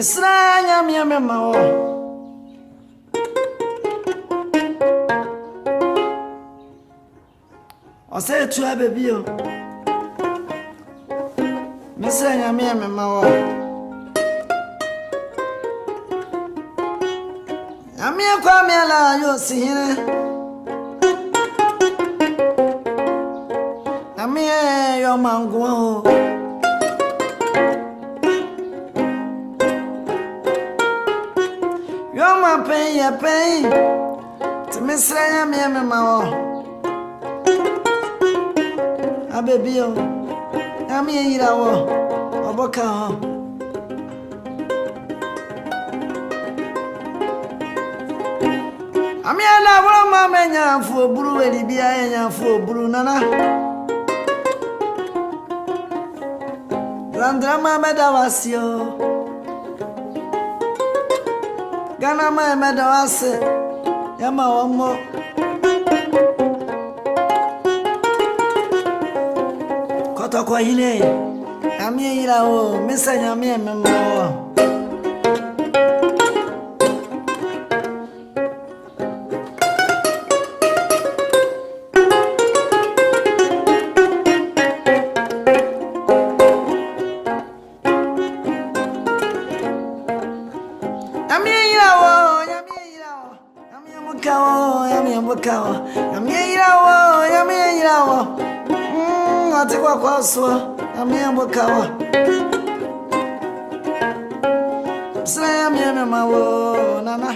Mesranya mi amema o. I say to have a baby. Mesranya mi amema o. Amia kwa mi ala yo sihine. Amia yo mango. You're my pain. To Miss Ryan, me, mamma. A baby, I'm here. A boca. I'm here now, my man, for Brew, and be I for Brunana. Landrama Medavasio. Gana ma medawase yama omo koto kwa hile amie ira o mesanya me memo atikwa kwa swa amembo kawa sra yamema wo nana